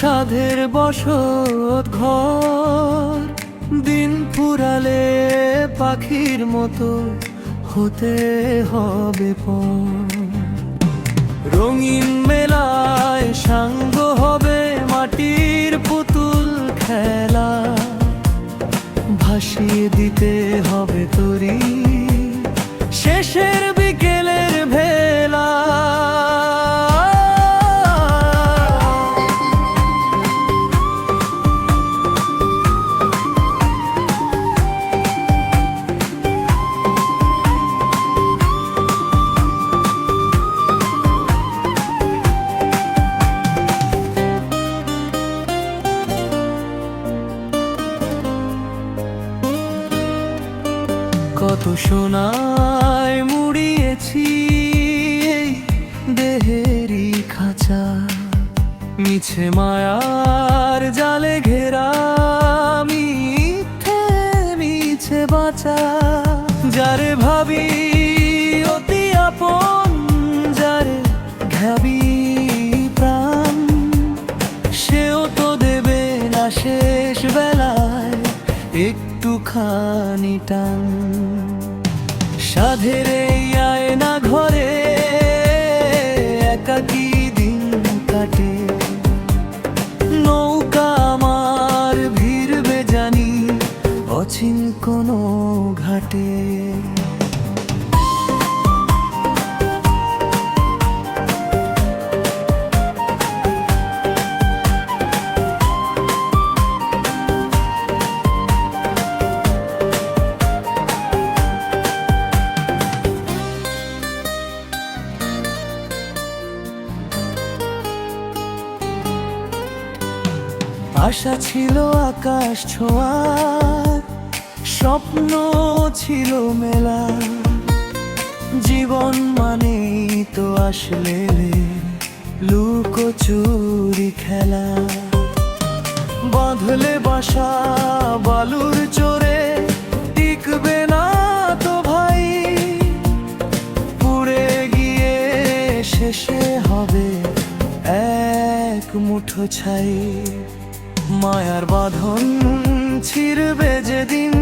সাধের বসত ঘর, দিন ফুরালে পাখির মতো হতে হবে পর। রঙিন মেলায় সাঙ্গ হবে মাটির পুতুল খেলা, ভাসিয়ে দিতে হবে তরি শেষের বিকেলের ভেলা। কত সোনায় মুড়িয়েছি এই দেহেরই খাঁচা, মিছে মায়ার জালে ঘেরা মিথ্যে মিছে বাঁচা। যারে ভাবি অতি আপন, যারে ভাবি প্রাণ, সেও তো দেবে না শেষ বেলায় একটুখানি টান। সাধের এই আয়না ঘরে একাকী দিন কাটে, নৌকা আমার ভিড়বে জানি অচিন কোনো ঘাটে। আশা ছিল আকাশ ছোঁয়ার, স্বপ্ন ছিল মেলা, জীবন মানেই তো আসলে লুকোচুরি খেলা। বাঁধলে বাসা বালুর চোরে টিকবে না তো ভাই, পুড়ে গিয়ে শেষে হবে এক মুঠো ছাই। মায়ার বাঁধন ছিড়বে যেদিন,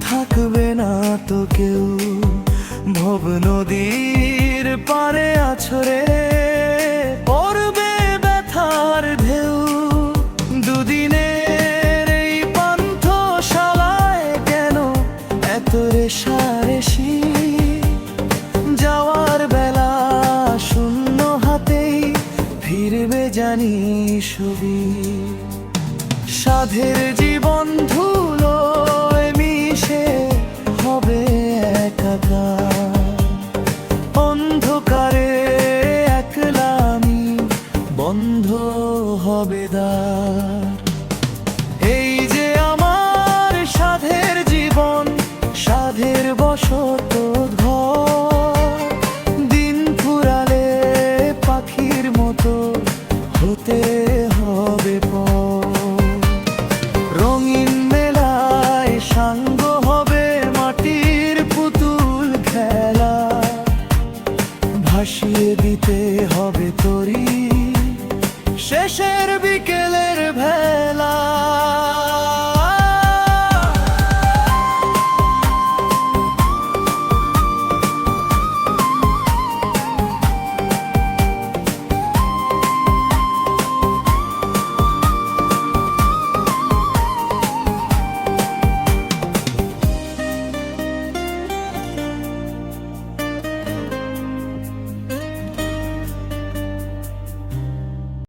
থাকবে না তো কেউ ভব নদীর পারে আছড়ে পড়বে ব্যথার ঢেউ। দুদিনের এই পান্থশালায় কেন এত রেশারেশি, যাওয়ার বেলা শূন্য হাতেই ফিরবে জানি সবই। সাধের জীবন ধুল